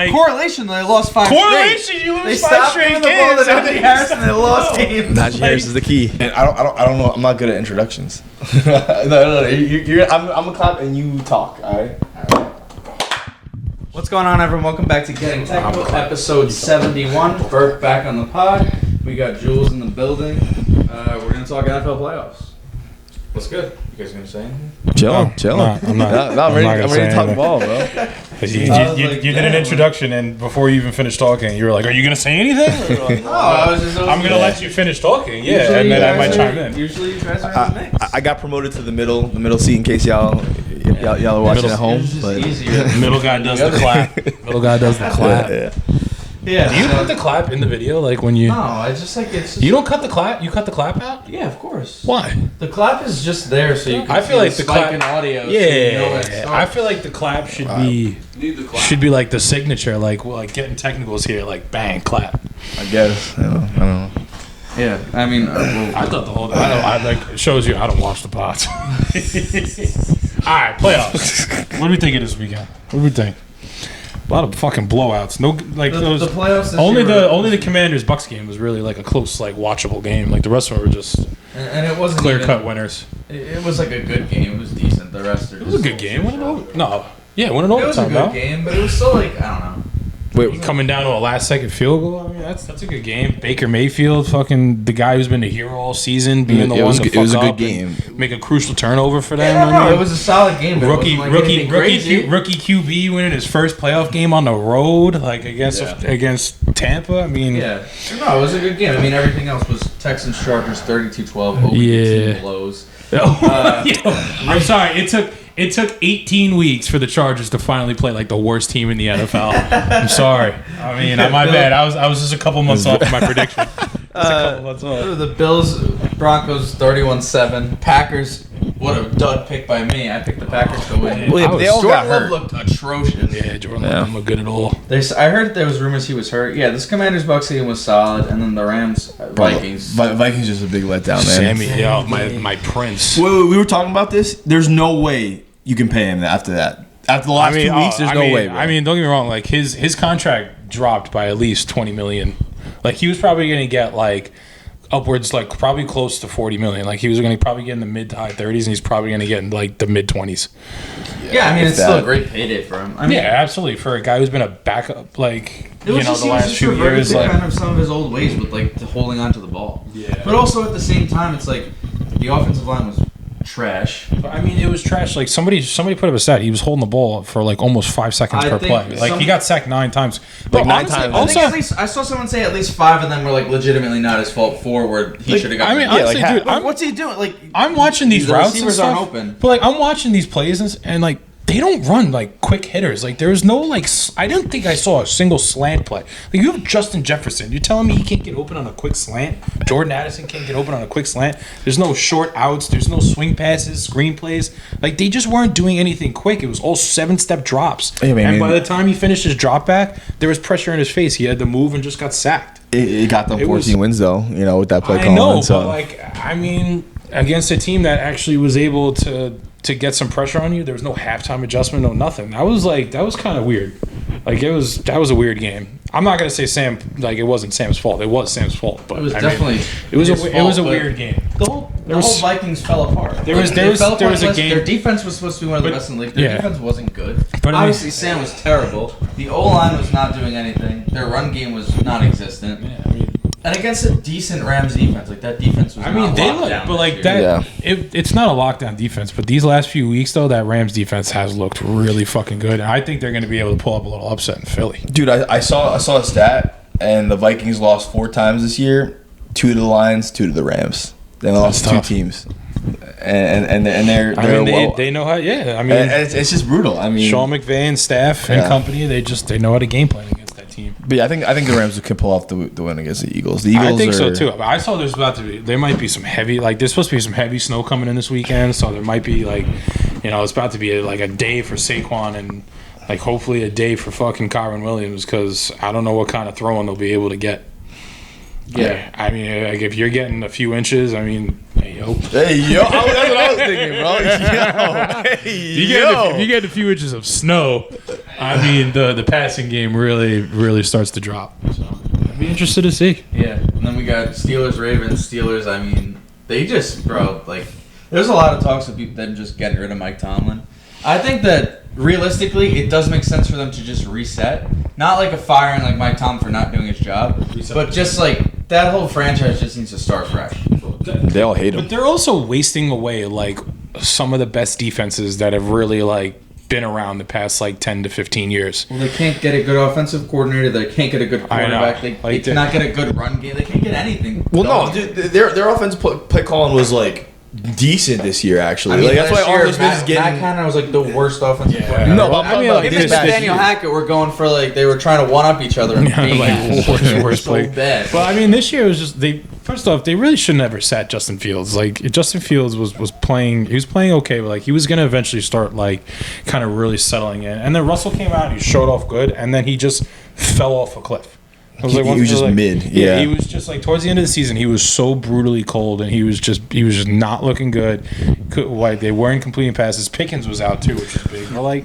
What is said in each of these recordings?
like correlation. They lost 5 correlation. straight. You lose They 5 stopped straight throwing the ball to Najee Harris and they lost games. Najee Harris is the key. And I don't know. I'm not good at introductions. No. I'm gonna clap and you talk. All right. What's going on, everyone? Welcome back to Getting Technical, episode 71. Burke back on the pod. We got Jules in the building. We're gonna talk NFL playoffs. What's good? You guys gonna say anything? Chilling. I'm not. I'm ready to talk ball, bro. You did an introduction, and before you even finished talking, you were like, "Are you gonna say anything?" I was just. I'm gonna let you finish talking. Yeah, and then I might chime in. Usually, you guys are in the mix. I got promoted to the middle seat in case y'all are watching at home. But Middle guy does the clap. Middle guy does the clap. Yeah. Do you put the clap in the video, like when you? No, I just like it's. Just, you don't cut the clap. You cut the clap out. Yeah, of course. Why? The clap is just there so you can. I feel like the spike clap in audio. Yeah, so you know when it starts. I feel like the clap should be. Should be like the signature, like getting technicals here, like bang clap. I guess I don't know. Yeah, I mean, I thought the whole. I like it shows you I don't watch the pods. All right, playoffs. What do we think of this weekend? What do we think? A lot of fucking blowouts. No, like those. The playoffs. This only year the Commanders Bucks game was really like a close, like watchable game. Like the rest of them were just and it wasn't clear even, cut winners. It was like a good game. It was decent. The rest are. It was a good game. Went it went in It was a overtime. good game, but it was still like I don't know. Wait, Coming down to a last second field goal. I mean, that's a good game. Baker Mayfield, fucking the guy who's been a hero all season, being the one to fuck it was a up good game. and make a crucial turnover for them. Yeah, I mean, it was a solid game. But rookie it wasn't like anything crazy. rookie QB winning his first playoff game on the road, like against Tampa. I mean, Yeah, no, it was a good game. I mean, everything else was Texans Chargers 32-12. Yeah. Blows. I'm sorry. It took 18 weeks for the Chargers to finally play like the worst team in the NFL. I'm sorry. I mean, my bad. I was just a couple months off of my prediction. The Bills Broncos 31-7. Packers. What a dud pick by me. I picked the Packers to win. Well, yeah, they all got Jordan Love hurt. looked atrocious. Yeah, Jordan Love didn't look good at all. I heard there was rumors he was hurt. Yeah, this Commanders Bucks game was solid, and then the Rams Vikings. Vikings just a big letdown, man. Sammy, my prince. Wait, we were talking about this. There's no way you can pay him after that. After the last 2 weeks, there's no way, bro. I mean, don't get me wrong. Like his contract dropped by at least $20 million. Like he was probably going to get like upwards, like probably close to $40 million. Like he was going to probably get in the mid to high 30s, and he's probably going to get in like the mid 20s. Yeah, I mean, it's still a great payday for him. I mean, yeah, absolutely. For a guy who's been a backup, like the last few years, like kind of some of his old ways with like holding onto the ball. Yeah, but also at the same time, it's like the offensive line was trash. I mean, it was trash. Like somebody put up a stat. He was holding the ball for like almost 5 seconds per play. Like he got sacked 9 times. Like 9 times. I think at least I saw someone say at least 5 of them were like legitimately not his fault. 4 where he should have got. I mean, honestly, dude, what's he doing? Like I'm watching these routes and receivers stuff, aren't open. but like I'm watching these plays and like they don't run like quick hitters. Like there's no like I didn't think I saw a single slant play. Like you have Justin Jefferson. You're telling me he can't get open on a quick slant? Jordan Addison can't get open on a quick slant. There's no short outs. There's no swing passes, screen plays. Like they just weren't doing anything quick. It was all 7-step drops. Yeah, and by the time he finished his drop back, there was pressure in his face. He had to move and just got sacked. It got them 14 wins though. You know, with that play calling. I know, so. but like I mean, against a team that actually was able to get some pressure on you, there was no halftime adjustment, no nothing. That was kind of weird. Like that was a weird game. I'm not gonna say it wasn't Sam's fault. It was Sam's fault, but it was definitely it was a weird game. The whole Vikings fell apart. There was a game. Their defense was supposed to be one of the best in the league. Their defense wasn't good. But obviously, Sam was terrible. The O-line was not doing anything. Their run game was non-existent. Yeah, I mean, and against a decent Rams defense, like that defense was. I mean, they look, but like that. Yeah. It's not a lockdown defense, but these last few weeks though, that Rams defense has looked really fucking good. And I think they're going to be able to pull up a little upset in Philly. Dude, I saw a stat, and the Vikings lost 4 times this year. 2 to the Lions, 2 to the Rams. They lost 2 teams, and they know how. Yeah, I mean, it's just brutal. I mean, Sean McVay, staff, and company, they know how to game plan against that team. But yeah, I think the Rams can pull off the win against the Eagles. The Eagles, I think so too. I saw there might be some heavy, like there's supposed to be some heavy snow coming in this weekend, so there might be like, it's about to be a day for Saquon and like hopefully a day for fucking Kyron Williams because I don't know what kind of throwing they'll be able to get. Yeah, I mean, like if you're getting a few inches, I mean, Hey, yo. Hey, yo. That's what I was thinking, bro. Yo. Hey, If you get a few inches of snow, I mean, the passing game really starts to drop. So I'd be interested to see. Yeah, and then we got Steelers, Ravens. Steelers, I mean, they just, bro, like, there's a lot of talks of people them just getting rid of Mike Tomlin. I think that realistically, it does make sense for them to just reset. Not like a firing like Mike Tomlin for not doing his job, but just like that whole franchise just needs to start fresh. They all hate him. But they're also wasting away like some of the best defenses that have really like been around the past like 10 to 15 years. Well, they can't get a good offensive coordinator. They can't get a good quarterback. They cannot get a good run game. They can't get anything. Well, no, dude, their offensive play calling was like decent this year, actually. I mean, like, that's why Arthur Smith is getting. Matt Canada was like the worst offensive coordinator. No, but I'm talking about him this and past Nathaniel year. Hackett were going for like they were trying to one up each other and being like worst so play. bad. But I mean, this year was just first off, they really should never sat Justin Fields. Like Justin Fields was playing, he was playing okay, but like he was gonna eventually start like kind of really settling in. And then Russell came out, and he showed off good, and then he just fell off a cliff. He was just mid. Yeah, he was just like towards the end of the season, he was so brutally cold, and he was just not looking good. Like they weren't completing passes. Pickens was out too, which is big. But like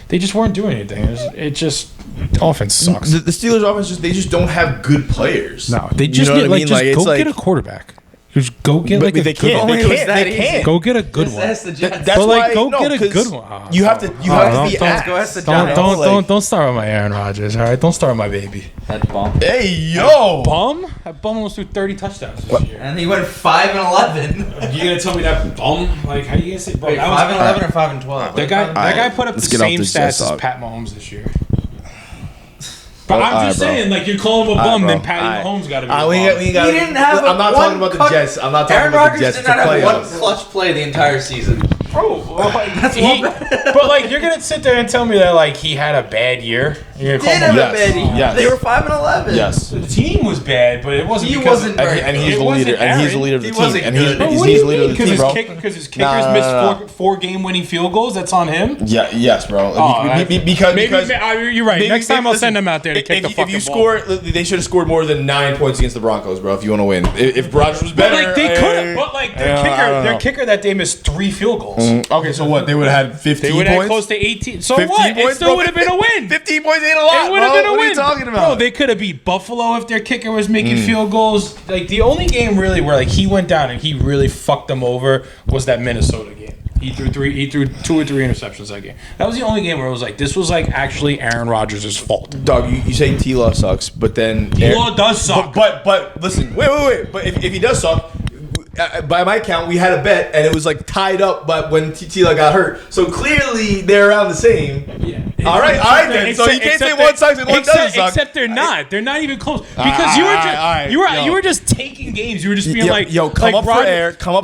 they just weren't doing anything. It just offense sucks. The Steelers' offense they just don't have good players. No, they just You know get what I like mean? just Like, go it's get a like- quarterback. Just go get But like a they good can't. one. They can't. Go get a good Just one. ask the Jets. That's But like why, go no, get a 'cause good one. You have to be Go asked. ask the Giants. Don't start with my Aaron Rodgers. All right, don't start with my baby. That bomb. Hey, yo. That bum almost threw 30 touchdowns this year. And he went 5-11. You gonna tell me that bum? Like how you gonna say? Bro, Wait, that was 5-11 or 5-12? that guy put up the let's get off same this Jets stats as talk. Pat Mahomes this year. But I'm just bro. saying, like you're calling him a bum, bro. then Patty Mahomes got to be. We a bum. got, He didn't have I'm not talking about the Jets. I'm not talking Aaron about the Rodgers Jets. did It's not the have one playoffs. clutch play the entire season. Bro, but like you're gonna sit there and tell me that like he had a bad year. You're gonna call Did him have a Yes. a bad year. Yes. They were 5-11. Yes. The team was bad, but it wasn't. He because wasn't of- very And he's It the wasn't leader. And he's the Aaron. leader of the He team. wasn't And good. But he's what do the you leader mean? of the team, bro. Because his kickers Nah, missed nah, nah. four game-winning field goals. That's on him. Yeah. Yes, bro. Oh, Because you're right. Next time I'll send him out there to kick the fucking If you ball. score, they should have scored more than 9 points against the Broncos, bro. If you want to win, if Rodgers was But better, like they could have. But like their kicker that day missed 3 field goals. Okay, so what? They would have had 15 They would have had points. close to 18. So 15 what? It points, still bro. would have been a win. 15 points ain't a lot. It would have bro. been a What win. are you talking about? Bro, they could have beat Buffalo if their kicker was making field goals. Like the only game really where like he went down and he really fucked them over was that Minnesota game. He threw 2 or 3 interceptions that game. That was the only game where it was like this was like actually Aaron Rodgers' fault. Dog, you say T-Law sucks, but then T-Law does suck. But listen, wait. But if he does suck, by my count, we had a bet and it was like tied up. But when T-Law got hurt, so clearly they're around the same. Yeah. All right then. So you can't say one sucks and one doesn't suck. Except they're not. They're not even close because you were just taking games. You were just being like, come like up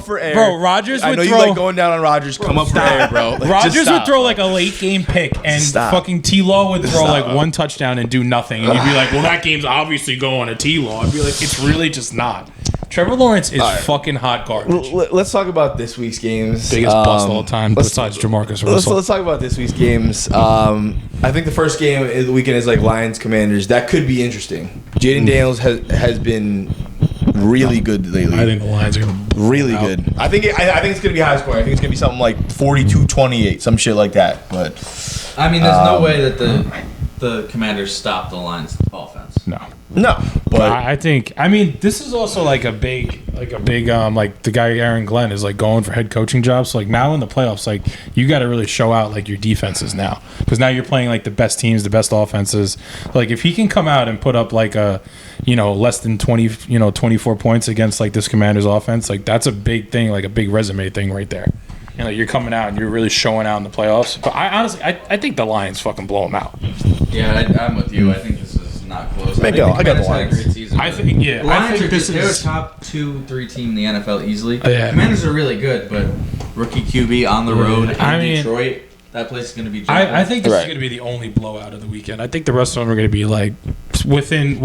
for air, Bro, Rodgers I would know throw. you like going down on Rodgers. Come up for air, bro. Like, just Rodgers would stop, throw bro. like a late game pick, and Stop. fucking T-Law would throw Stop. like one touchdown and do nothing. And you'd be like, well, that game's obviously going to T-Law. I'd be like, it's really just not. Trevor Lawrence is fucking hot garbage. Let's talk about this week's games. Biggest bust all the time, besides Jamarcus Russell. Let's talk about this week's games. I think the first game of the weekend is like Lions Commanders. That could be interesting. Jaden Daniels has been really good lately. I think the Lions are going to really good. I think it's gonna be high scoring. I think it's gonna be something like 42-28, some shit like that. But I mean, there's no way that the Commanders stopped the Lions' offense. no. But I think. I mean, this is also like a big, like the guy Aaron Glenn is like going for head coaching jobs. So like now in the playoffs, like you got to really show out like your defenses now because now you're playing like the best teams, the best offenses. Like if he can come out and put up like a, less than 24 points against like this Commanders offense, like that's a big thing, like a big resume thing right there. You're coming out and you're really showing out in the playoffs. But I honestly, I think the Lions fucking blow them out. Yeah, I'm with you. I think this is not close. I got the Commanders had a Lions. great season. I think, yeah, The Lions I think this they're a is. top 2-3 team in the NFL easily. Yeah. Commanders are really good, but rookie QB on the road in Detroit, that place is going to be jumping. I think this is Right. going to be the only blowout of the weekend. I think the rest of them are going to be like within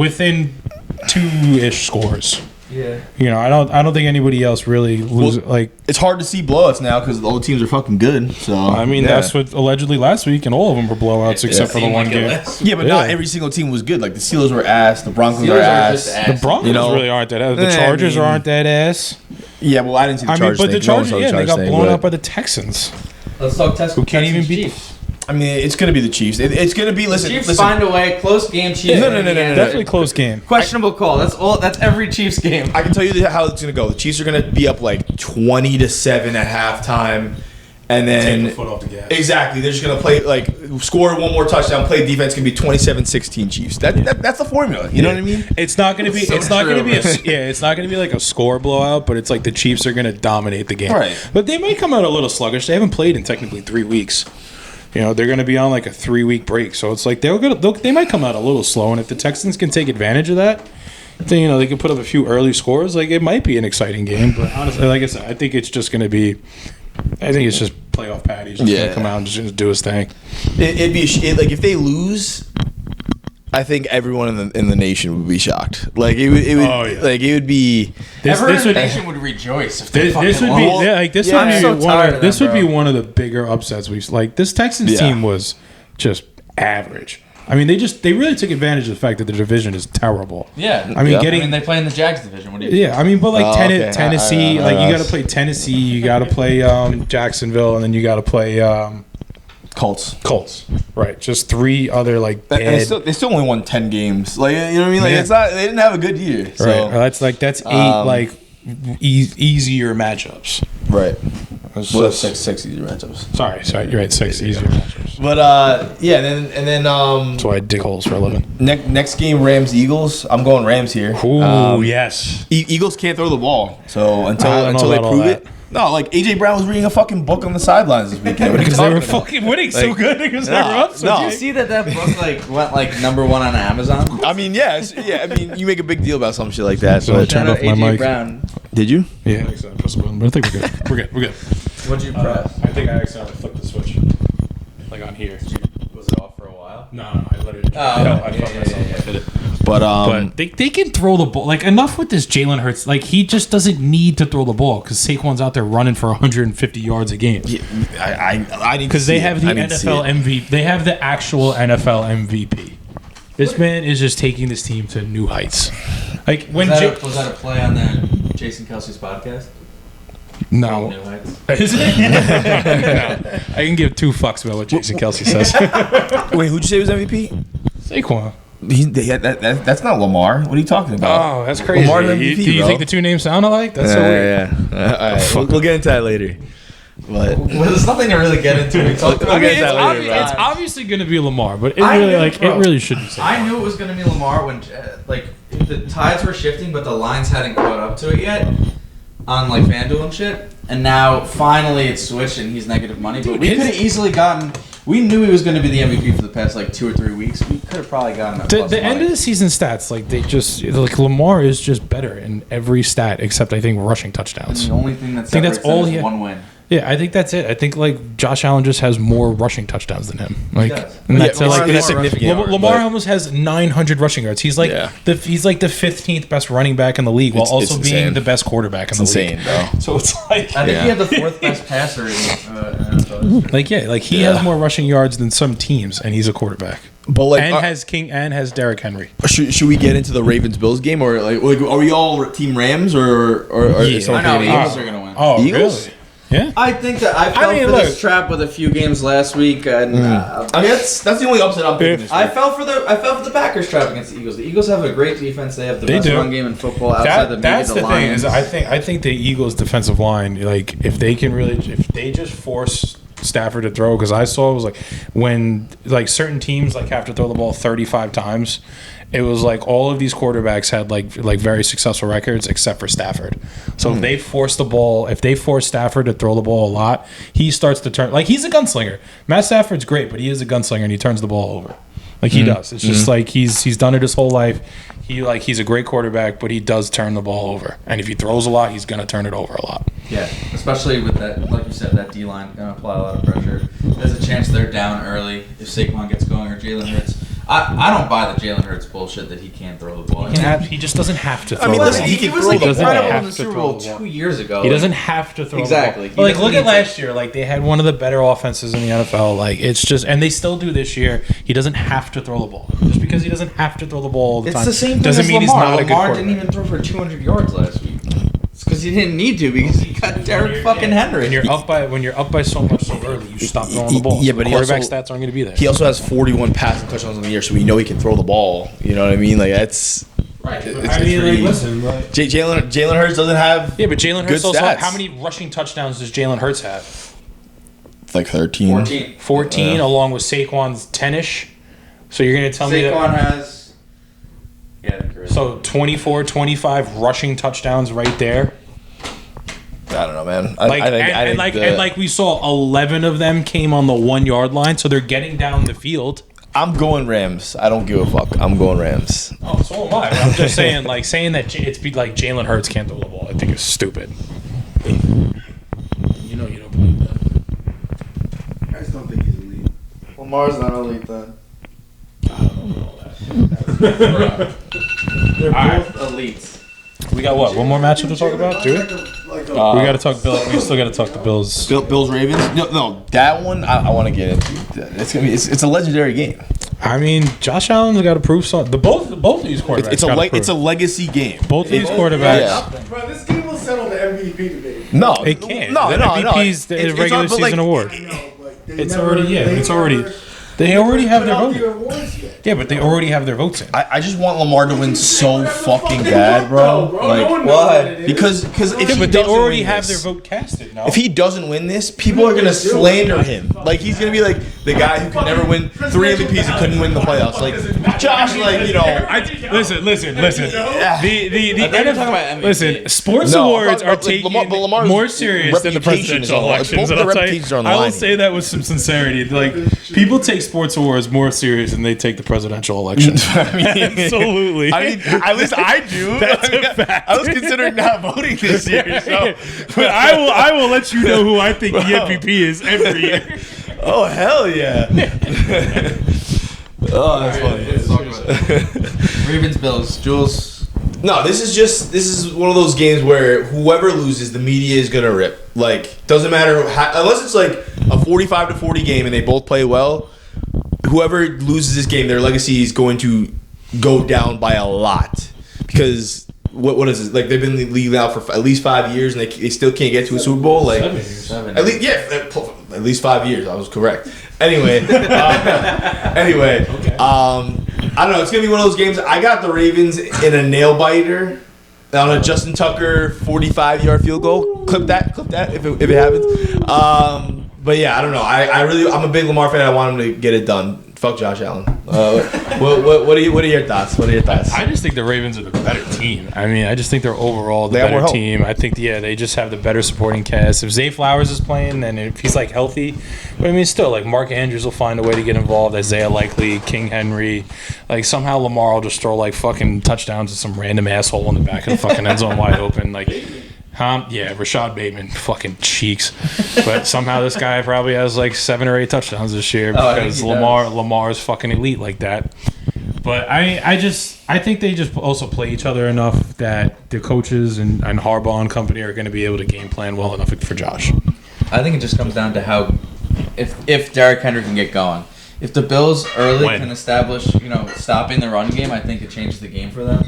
2-ish scores. Yeah. I don't think anybody else really loses. Like, it's hard to see blowouts now because all the teams are fucking good. So I mean, that's what allegedly last week, and all of them were blowouts except for the one game. Yeah, but not every single team was good. Like the Steelers were ass, the Broncos Steelers are are ass. just ass. The Broncos really aren't that ass. The Chargers aren't that ass. Yeah, well, I didn't see the I mean, Chargers. but the thing. No one Chargers, saw the they Chargers got thing, blown but- out by the Texans. Let's talk Texans. Who can't even beat Chiefs. I mean, it's going to be the Chiefs. It's going to be. Listen, Chiefs listen. find a way. Close game. Chiefs. No. Definitely close game. Questionable call. That's all. That's every Chiefs game. I can tell you how it's going to go. The Chiefs are going to be up like 20-7 at halftime, and then Take the foot off the gas. exactly they're just going to play like score one more touchdown, play defense. Going to be 27-16 Chiefs. That's the formula. You know what I mean? It's not going to be. So It's not going to true, be. man. It's not going to be like a score blowout. But it's like the Chiefs are going to dominate the game. Right. But they might come out a little sluggish. They haven't played in technically 3 weeks. You know, they're going to be on like a 3-week break. So it's like they might come out a little slow. And if the Texans can take advantage of that, then, you know, they can put up a few early scores. Like, it might be an exciting game. But honestly, like I said, I think it's just going to be. I think it's just playoff Patty's just going to come out and just do his thing. It'd be like if they lose, I think everyone in the nation would be shocked. Like it would Oh, yeah. like it would be. Everyone in the would- nation would rejoice if they This fucking would be won. this Yeah, would be I'm so one tired of this them, would be bro. one of the bigger upsets we've like. This Texans Yeah. team was just average. I mean, they really took advantage of the fact that the division is terrible. Yeah. I mean, Yeah. getting they play in the Jags division. What do you? yeah. I mean, but like Oh, okay. Tennessee, like you got to play Tennessee, you got to play Jacksonville, and then you got to play Colts. Colts. Right, just 3 other like And bad. they still only won 10 games. Like, you know what I mean? Like, Yeah. it's not. They didn't have a good year. So. Right, that's 8 like easier matchups. Right. It's Well, just- that's six easier matchups. Sorry, you're right. 6 easier matchups. But yeah, and then That's why I dig holes for a living. next game Rams Eagles. I'm going Rams here. Ooh, yes. Eagles can't throw the ball, so I until don't know they about all prove that. it. No, like AJ Brown was reading a fucking book on the sidelines this weekend. What are you Because they talking were about? fucking winning so Like, good because they no, were up so no. Did you see that book like went like #1 on Amazon? I mean, yes, yeah. I mean, you make a big deal about some shit like that. So So I turned off my mic. Brown. did you? Yeah, I accidentally pressed the button, but I think we're good. We're good. What'd you press? I think I accidentally flicked the switch. Like on here. Was it off for a while? No, I let it. Oh, I okay. fucked Yeah, myself. yeah, yeah. I hit it. But But they can throw the ball. Like, enough with this Jalen Hurts. Like, he just doesn't need to throw the ball because Saquon's out there running for 150 yards a game. I need Because to they see have it. the I need to see NFL it. MVP. They have the actual NFL MVP. This man is just taking this team to new heights. Like, when Was that a play on that Jason Kelsey's podcast? No. New Heights? Is it? No. I can give 2 fucks about what Jason Kelsey says. Wait, who'd you say was MVP? Saquon. That's not Lamar. What are you talking about? Oh, that's crazy. Lamar's Do MVP, you bro. think the 2 names sound alike? That's so weird. Yeah. All right, we'll get into that later. But Well, there's nothing to really get into. We talked about I mean, get that later, bro. it's obviously going to be Lamar, but it I really, knew, like, bro. it really shouldn't be Saquon. I knew it was going to be Lamar when, like, the tides were shifting, but the lines hadn't caught up to it yet on, like, FanDuel and shit. And now, finally, it's switched and he's negative money. But Dude, we his- could have easily gotten... We knew he was going to be the MVP for the past, like, 2 or 3 weeks. We could have probably gotten that plus The end money. of the season stats, like, they just, like, Lamar is just better in every stat except, I think, rushing touchdowns. The only thing that think that's separates them all is he had. one win. Yeah, I think that's it. I think like Josh Allen just has more rushing touchdowns than him. Like, does. and Yeah, that's Lamar like has that's more significant. rushing Lamar yards, but- almost has 900 rushing yards. He's like Yeah. he's like the 15th best running back in the league, while It's also being insane. the best quarterback in it's the league. insane, bro. So it's like, I think Yeah. he had the 4th best passer in NFL history. like yeah, like he Yeah. has more rushing yards than some teams, and he's a quarterback. But like, And has Derrick Henry. should we get into the Ravens Bills game or like are we all Team Rams or Yeah. is someone I know, picking the the Eagles are going to win. Oh, Eagles? really? Yeah. I think that I fell mean, for look. this trap with a few games last week, and I mean that's the only upset I'm picking this I week. fell for the Packers trap against the Eagles. The Eagles have a great defense. They have the They best do. run game in football outside That's the the thing Lions. is I think the Eagles defensive line, like if they just force Stafford to throw, because I saw it was like when like certain teams like have to throw the ball 35 times, it was like all of these quarterbacks had like very successful records except for Stafford. So if they force Stafford to throw the ball a lot, he starts to turn, like he's a gunslinger. Matt Stafford's great, but he is a gunslinger and he turns the ball over. Like he does. It's just like he's done it his whole life. He's a great quarterback, but he does turn the ball over. And if he throws a lot, he's gonna turn it over a lot. Yeah, especially with that, like you said, that D line going to apply a lot of pressure. There's a chance they're down early if Saquon gets going or Jalen Hurts. I don't buy the Jalen Hurts bullshit that he can't throw the ball. He just doesn't have to throw mean, the listen, ball. he can was throw like the ball. incredible in Have the to Super throw Bowl the ball. 2 years ago. He doesn't have to throw Exactly. the ball. Like, He look doesn't at need to. last year. Like, they had one of the better offenses in the NFL. Like, it's just, and they still do this year. He doesn't have to throw the ball. Just because he doesn't have to throw the ball all the It's time the same thing doesn't as mean Lamar. he's not a good Lamar quarterback. didn't even throw for 200 yards last week. It's Because he didn't need to because he got Derek fucking Henry. When you're up by so much so early, you stop throwing the ball. Yeah, So but he quarterback also- stats aren't going to be there. He also has 41 passing touchdowns in the year, so we know he can throw the ball. You know what I mean? Like that's. Right. It's I mean, pretty- listen. Like, Jalen Hurts doesn't have. yeah, but Jalen Hurts good also. stats. How many rushing touchdowns does Jalen Hurts have? Like 13. 14, Yeah. along with Saquon's 10ish. So you're going to tell me that. Saquon has. Yeah, correct. So 24, 25 rushing touchdowns right there. I don't know, man. Like we saw, 11 of them came on the 1 yard line, so they're getting down the field. I'm going Rams. I don't give a fuck. I'm going Rams. Oh, so am I. I'm just saying, like saying that it's be like Jalen Hurts can't throw the ball. I think is stupid. You know you don't believe that. I just don't think he's elite. Lamar's not elite then. They're All both elites. We got what? One more matchup to talk about? Do we? We got to talk Bill. We still got to talk the Bills. Bills Ravens. No, that one I want to get into. It's gonna be. It's a legendary game. I mean, Josh Allen's got to prove something. Both of these quarterbacks. It's a legacy game. Both of these quarterbacks. Yeah. Bro, this game will settle the MVP debate. No, It can't. No, The no, MVP's no. the regular season award. I know, but It's already They already have their vote. Yeah, but they already have their votes in. I just want Lamar to win so fucking bad, bro. Like Why? because if Yeah, he but they doesn't already win have this- their vote casted. No. If he doesn't win this, people are gonna slander him. Like he's gonna be like the guy who could never win 3 MVPs and couldn't win the playoffs. Like Josh, like you know. Listen. Yeah. The I thought you were NFL talking about MVP. Listen, sports No, awards but are like taken Lamar's more serious than the reputation is presidential on the line. elections. Both and their I'll tell reputations are on the I will line say that with some sincerity. Like people take sports awards more serious than they take the presidential election. Absolutely. I mean, at least I do. That's a fact. I was considering not voting this year. So. But I will let you know who I think the MVP is every year. Oh hell yeah! Oh, that's funny. Let's talk about it. Ravens Bills. Jules. No, this is one of those games where whoever loses, the media is gonna rip. Like, doesn't matter unless it's like a 45-40 game and they both play well. Whoever loses this game, their legacy is going to go down by a lot because what is it? Like they've been in the league now for at least 5 years and they still can't get to a Super Bowl. Like 7 at least at least 5 years. I was correct. Anyway, I don't know. It's gonna be one of those games. I got the Ravens in a nail biter on a Justin Tucker 45-yard field goal. Clip that if it happens. But yeah, I don't know. I'm a big Lamar fan. I want him to get it done. Fuck Josh Allen. What are your thoughts? I just think the Ravens are the better team. I mean, I just think they're overall the They have more better hope. team. I think, they just have the better supporting cast. If Zay Flowers is playing, and if he's like healthy, but I mean, still, like Mark Andrews will find a way to get involved. Isaiah Likely, King Henry, like somehow Lamar will just throw like fucking touchdowns to some random asshole in the back of the fucking end zone wide open, like. Yeah, Rashad Bateman, fucking cheeks. But somehow this guy probably has like 7 or 8 touchdowns this year because Lamar's fucking elite like that. But I think they just also play each other enough that the coaches and Harbaugh and company are going to be able to game plan well enough for Josh. I think it just comes down to how if Derrick Henry can get going. If the Bills early can establish, stopping the run game, I think it changes the game for them.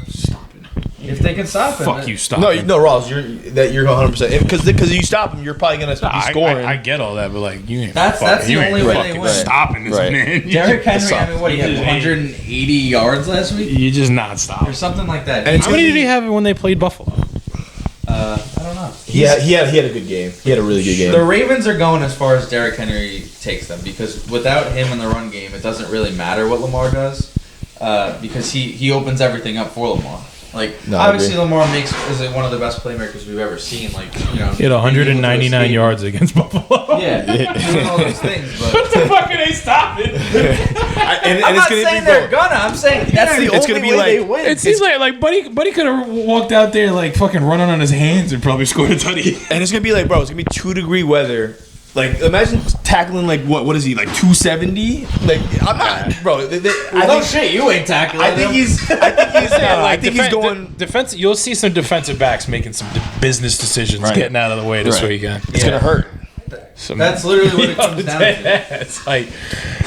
If they can stop him. Fuck you, stop. No, Ross, you're 100% because you stop him, you're probably gonna be scoring. I get all that, but like you ain't. That's the only way they win. Stopping this man. Derrick Henry, I mean, what, he had 180 yards last week? You just not stop. Or something like that. And How many did he have when they played Buffalo? I don't know. he had a good game. He had a really good game. The Ravens are going as far as Derrick Henry takes them because without him in the run game, it doesn't really matter what Lamar does because he opens everything up for Lamar. Like, No, I obviously agree. Lamar is one of the best playmakers we've ever seen. Like, He had 199 yards against Buffalo. Yeah, doing all those things, but fucking ain't stopping. and I'm it's not gonna saying be they're gonna. I'm saying that's the it's only gonna be way they like- win. It seems like Buddy could have walked out there like fucking running on his hands and probably scored a tutty. And it's gonna be like, bro, it's gonna be 2-degree weather. Like, imagine tackling like what is he like 270? Like, I'm not, bro. no shit, you ain't tackling. I think he's going. defense. You'll see some defensive backs making some business decisions, getting out of the way this weekend. It's gonna hurt. That's literally what it comes down to. It's like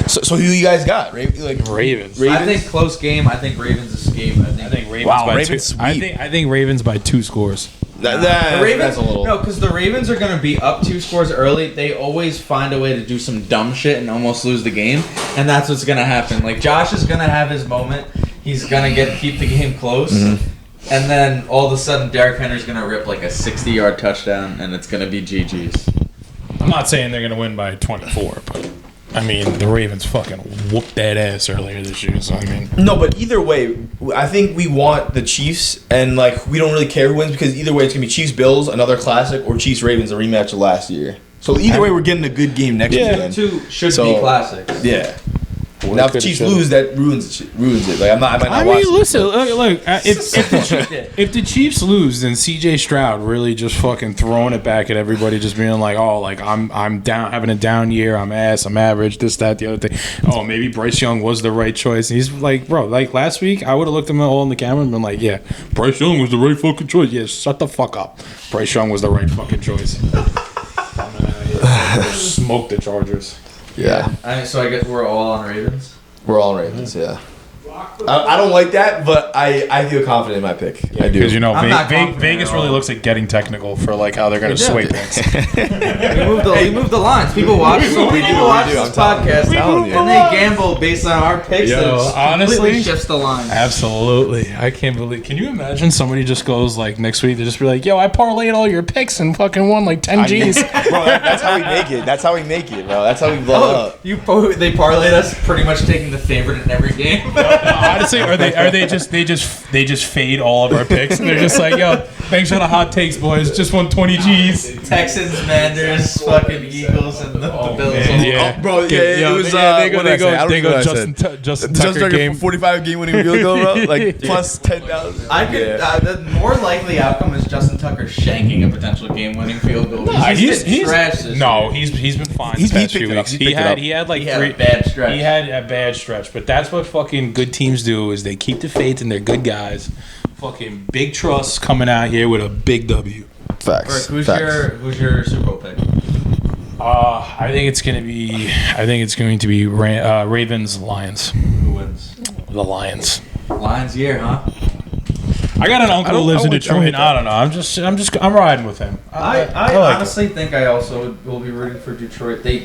So who you guys got? Like Ravens. I think close game. I think Ravens escape. I think Ravens Wow, by Ravens 2. sweep. I think Ravens by 2 scores. The Ravens, that's a little. no, because the Ravens are going to be up 2 scores early. They always find a way to do some dumb shit and almost lose the game, and that's what's going to happen. Like Josh is going to have his moment. He's going to keep the game close, and then all of a sudden Derrick Henry's going to rip like a 60-yard touchdown, and it's going to be GG's. I'm not saying they're going to win by 24, but I mean, the Ravens fucking whooped that ass earlier this year, so I mean. No, but either way, I think we want the Chiefs, and like we don't really care who wins because either way it's gonna be Chiefs Bills, another classic, or Chiefs Ravens, a rematch of last year. So either way, we're getting a good game next weekend. Two should be classics. Yeah. Now if the Chiefs lose, that ruins it. Like I might not watch. Listen, look. If the Chiefs lose, then C.J. Stroud really just fucking throwing it back at everybody, just being like, "Oh, like I'm down, having a down year. I'm ass. I'm average. This, that, the other thing. Oh, maybe Bryce Young was the right choice." And he's like, "Bro, like last week, I would have looked them all in the camera and been like, yeah, Bryce Young was the right fucking choice. Yeah, shut the fuck up. Bryce Young was the right fucking choice." Smoke the Chargers. Yeah. So I guess we're all on Ravens. We're all Ravens. Yeah. I don't like that, but I feel confident in my pick. I do. Because you know I'm Vegas really looks at getting technical for like how they're going to sway picks. We moved the lines. People watch. So We people do, watch we do. this I'm telling you. podcast, I'm telling you. and they gamble based on our picks. Yo, and it honestly, completely shifts the line. Absolutely. I can't believe. Can you imagine somebody just goes like next week, they just be like, "Yo, I parlayed all your picks and fucking won like 10 G's." Bro, that's how we make it. That's how we make it, bro. That's how we blow up. They parlayed us pretty much taking the favorite in every game. Honestly, are they just fade all of our picks and they're just like, "Yo, thanks for the hot takes, boys. Just won 20 G's." Texans, Manders, fucking Eagles, and the Bills. Man, yeah. Oh, bro, yeah, it was. they what did I say? I don't they know go what I said. Justin Just Tucker like game. a 45 game winning field goal, bro. Like plus 10,000. I could. The more likely outcome is Justin Tucker shanking a potential game-winning field goal. He's trashed this year. He's been fine. He's the past picked few it up. weeks. He He picked it had up. he had like He had three. a bad stretch. He had a bad stretch, but that's what fucking good teams do is they keep the faith in their good guys. Fucking big trust coming out here with a big W. Facts. Who's your Super Bowl pick? I think it's going to be Ravens Lions. Who wins? The Lions. Lions year, huh? I got an uncle who lives in Detroit. I don't know. I'm riding with him. I like honestly think I also will be rooting for Detroit. They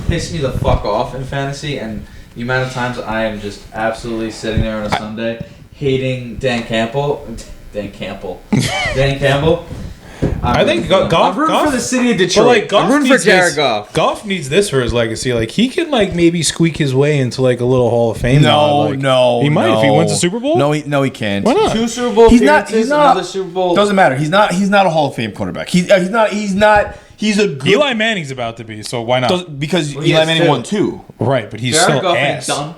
piss me the fuck off in fantasy, and the amount of times I am just absolutely sitting there on a Sunday hating Dan Campbell. I think Goff. I'm rooting for the city of Detroit. But like Goff I'm rooting for needs Jared this, Goff. Goff needs this for his legacy. Like he can like maybe squeak his way into like a little Hall of Fame. No, He might if he wins a Super Bowl. No, he can't. Why not? 2 Super Bowl He's appearances, not. another Super Bowl. Doesn't matter. He's not a Hall of Fame quarterback. He's not. He's a good. Eli Manning's about to be, so why not? Because Well, he Eli is Manning too. won 2. Right, but he's Jared still Goff ass. ain't done.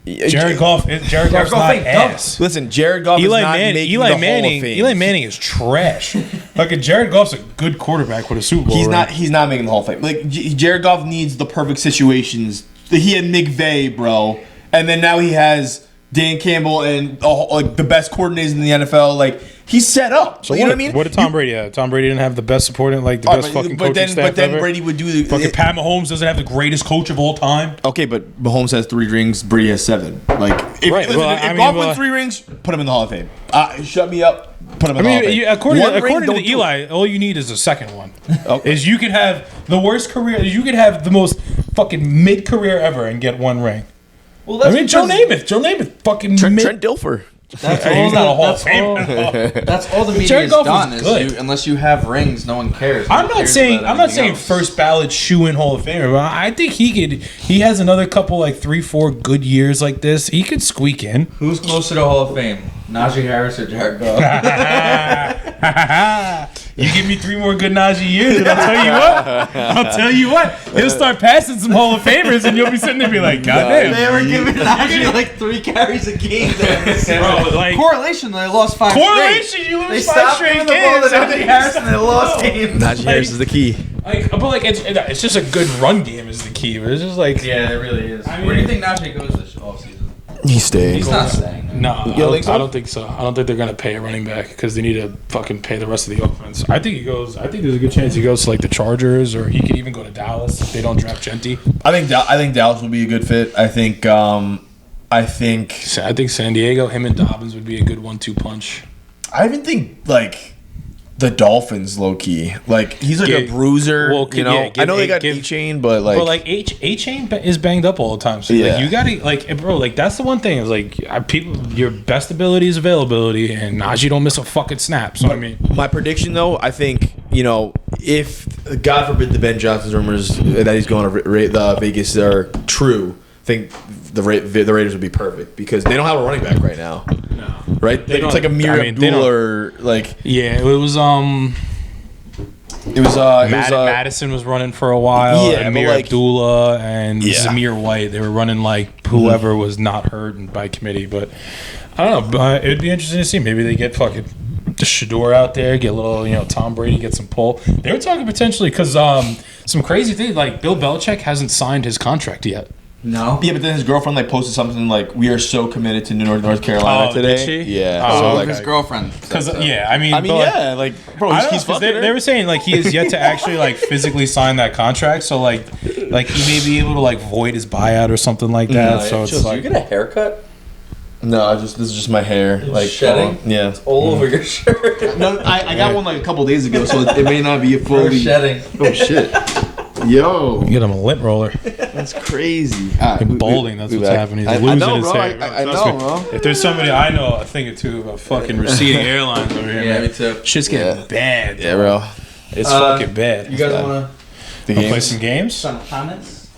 Jared Goff's Goff not ain't dumb. ass. Listen, Jared Goff is not making the Hall of Fame. Eli Manning is trash. Like Jared Goff's a good quarterback with a Super Bowl. He's ring. not. He's not making the Hall of Fame. Like Jared Goff needs the perfect situations. He had McVay, bro, and then now he has Dan Campbell and like the best coordinators in the NFL. Like he's set up. So you know what I mean? What did Tom Brady have? Tom Brady didn't have the best supporting, like the best fucking coaching staff but then ever. Brady would do the Fucking Pat Mahomes doesn't have the greatest coach of all time. Okay, but Mahomes has 3 rings. Brady has 7. Like if, Right, listen, well, if I mean, Goff well, wins 3 rings, put him in the Hall of Fame. Shut me up. Put him in the Hall of Fame. According One ring, to don't do Eli, all you need is a second one. Okay. Is you could have the worst career, you could have the most fucking mid career ever and get 1 ring. Well, that's I mean, Joe Namath, fucking Trent mid. Dilfer. That's Hey, all. he's not a Hall of That's all. Famer. That's all the media Jared has Goff done. was Is good. unless you have rings, no one cares. No I'm one not cares saying about I'm not anything saying else. first ballot shoe in Hall of Famer, but I think he has another couple like 3-4 good years like this. He could squeak in. Who's closer to Hall of Fame, Najee Harris or Jared Goff? You give me 3 more good Najee years, and I'll tell you what, he'll start passing some Hall of Famers, and you'll be sitting there and be like, God damn. They were giving Najee like 3 carries a game. Bro, like, Correlation, they lost 5 correlation, you They lose 5 stopped straight giving the ball to games. Najee Harris and they lost games. Najee Harris is the key. But like, it's just a good run game is the key. But it's just like, Yeah, it really is. I mean- Where do you think Najee goes this offseason? He stayed. He's not staying. no, I think so? don't think so. I don't think they're gonna pay a running back because they need to fucking pay the rest of the offense. I think he goes. I think there's a good chance he goes to like the Chargers, or he could even go to Dallas if they don't draft Genty. I think Dallas will be a good fit. I think I think San Diego, him and Dobbins would be a good 1-2 punch. I even think like the Dolphins, low key. Like he's like a bruiser. Well, you know, I know they got A-Chain, but like, A-Chain is banged up all the time. So like, you gotta like, bro, like that's the one thing is like people. Your best ability is availability, and Najee don't miss a fucking snap. So I mean, my prediction though, I think if God forbid the Ben Johnson rumors that he's going to Vegas are true, I think the Raiders would be perfect because they don't have a running back right now. no, right? It's like Amir Abdullah or like it was Madison was running for a while. Yeah, Amir Abdullah and Zamir White. They were running like whoever was not hurt and by committee. But I don't know. It'd be interesting to see. Maybe they get fucking Shador out there, get a little, Tom Brady, get some pull. They were talking potentially because some crazy thing like Bill Belichick hasn't signed his contract yet. No. Yeah, but then his girlfriend posted something like, "We are so committed to North Carolina today." Did she? Yeah. So like his girlfriend. Because bro, he's fucking her. They were saying like he is yet to actually like physically sign that contract. So like he may be able to like void his buyout or something like that. No, so it's like you get a haircut. No, this is just my hair. It's like shedding. Yeah, it's all over your shirt. No, I got one like a couple days ago, so it may not be a fully shedding. Oh shit. Yo, you get him a lint roller. That's crazy. Balding, that's what's happening. He's losing his hair. I know, bro. If there's somebody I know a thing or two about fucking receding airlines over here, man. Me too. Shit's getting bad. Yeah, bro. It's fucking bad. You guys want to play some games? some comments?